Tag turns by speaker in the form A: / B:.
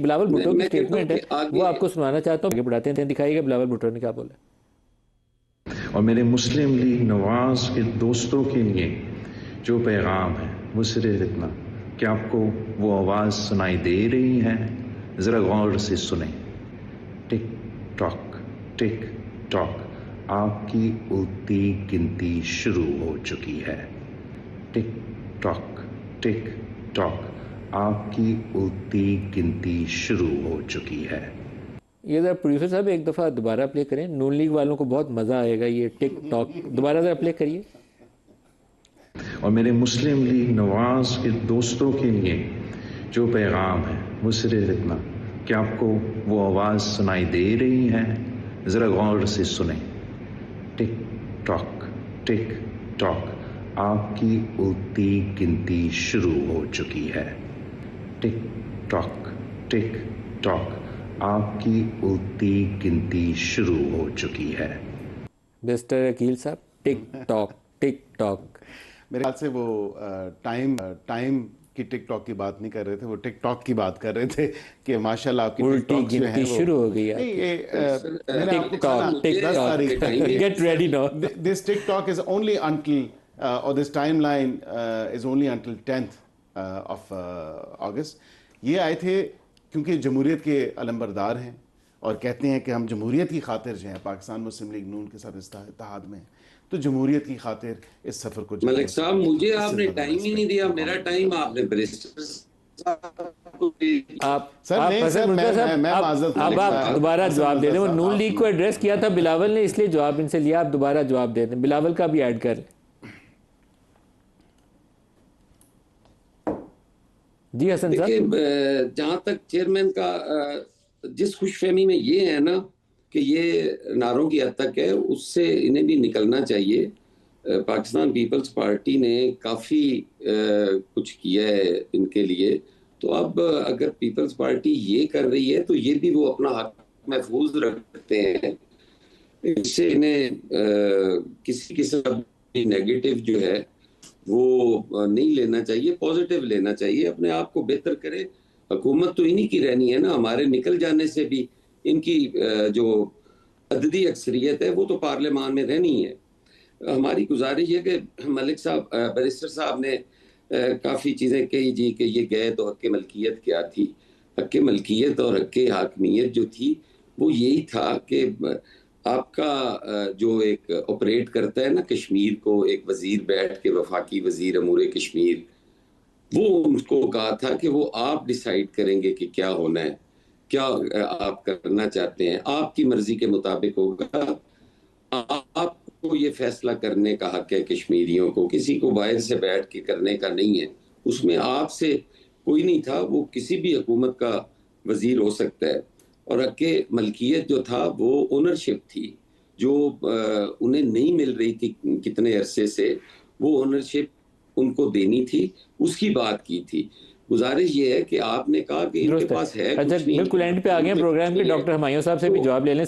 A: बिलावल भुट्टो की
B: मैं कहता हूँ
A: स्टेटमेंट है,
B: कि
A: वो
B: आगे
A: आपको सुनाना चाहता हूँ, आगे बढ़ाते हैं, दिखाइएगा बिलावल भुट्टो ने क्या बोला।
C: और मेरे मुस्लिम लीग नवाज के दोस्तों के लिए जो पैगाम है वो सिर्फ इतना कि आपको वो आवाज़ सुनाई दे रही है, ज़रा गौर से सुने। टिक टिक टॉक, आपकी उल्टी गिनती शुरू हो चुकी है। टिक टॉक, आपकी उल्टी गिनती शुरू हो चुकी है।
A: ये ज़रा प्रोड्यूसर साहब एक दफ़ा दोबारा प्ले करें, नून लीग वालों को बहुत मज़ा आएगा ये टिक टॉक, दोबारा ज़रा प्ले करिए।
C: और मेरे मुस्लिम लीग नवाज के दोस्तों के लिए जो पैगाम है वो सिर्फ इतना कि आपको वो आवाज़ सुनाई दे रही है, ज़रा गौर से सुने। टिक टॉक, आपकी उल्टी गिनती शुरू हो चुकी है। टिक टॉक, आपकी उल्टी गिनती शुरू हो चुकी है।
A: मिस्टर अकील साहब, टिक टॉक।
D: मेरे ख्याल से वो टाइम की टिकटॉक की बात नहीं कर रहे थे, वो टिकटॉक की बात कर रहे थे कि माशाल्लाह आपकी
A: उल्टी
D: टिकटॉक्स जो हैं
A: गिनती
D: वो
A: शुरू हो गई
D: नहीं,
A: है।
D: ये मैंने आपको
A: टिक
D: कहा ना,
A: टॉक
D: 10 तारीख
A: get ready now.
D: This TikTok is only until और this timeline is only until 10th of August. ये आए थे क्योंकि जमहूरियत के अलंबरदार हैं और कहते हैं कि हम जमहूरियत की खातिर जो है पाकिस्तान मुस्लिम लीग नून के साथ इत्तेहाद में, तो जमहूरियत की खातिर इस सफर को
B: मलिक साहब, मुझे आपने टाइम ही नहीं दिया, मेरा टाइम आपने बैरिस्टर
A: आप
D: सर नहीं सर,
A: अब आप दोबारा जवाब दे दें। वो नून लीग को एड्रेस किया था बिलावल ने, इसलिए जवाब इनसे लिया, आप दोबारा जवाब दे दें, बिलावल का भी ऐड कर लें। जी हसन साहब।
B: देखिए, जहां तक चेयरमैन का जिस खुशफहमी में ये है ना कि ये नारों की हद तक है, उससे इन्हें भी निकलना चाहिए। पाकिस्तान पीपल्स पार्टी ने काफ़ी कुछ किया है इनके लिए, तो अब अगर पीपल्स पार्टी ये कर रही है तो ये भी वो अपना हक महफूज रखते हैं। इससे इन्हें किसी किस्म की नेगेटिव जो है वो नहीं लेना चाहिए, पॉजिटिव लेना चाहिए, अपने आप को बेहतर करें। हुकूमत तो इन्हीं की रहनी है ना, हमारे निकल जाने से भी इनकी जो अददी अक्सरियत है वो तो पार्लियामान में रहनी है। हमारी गुजारिश है कि मलिक साहब, बैरिस्टर साहब ने काफ़ी चीज़ें कही जी कि ये गए तो हक़ मलकियत क्या थी। हक़ मलकियत और हक़ हाकमियत जो थी वो यही था कि आपका जो एक ऑपरेट करता है ना कश्मीर को, एक वज़ीर बैठ के, वफाकी वज़ीर अमूर कश्मीर, वो उनको कहा था कि वो आप डिसाइड करेंगे कि क्या होना है, क्या आप करना चाहते हैं, आपकी मर्जी के मुताबिक होगा। आपको ये फैसला करने का हक है कश्मीरियों को, किसी को बाहर से बैठ के करने का नहीं है। उसमें आपसे कोई नहीं था, वो किसी भी हुकूमत का वजीर हो सकता है। और हक मलकियत जो था वो ओनरशिप थी, जो उन्हें नहीं मिल रही थी कितने अरसे से, वो ओनरशिप उनको देनी थी, उसकी बात की थी। गुजारिश ये है कि आपने कहा कि इनके पास है
A: अच्छा,
B: कुछ नहीं,
A: बिल्कुल एंड पे आ गए प्रोग्राम के, डॉक्टर हुमायूं साहब से भी जवाब ले लें।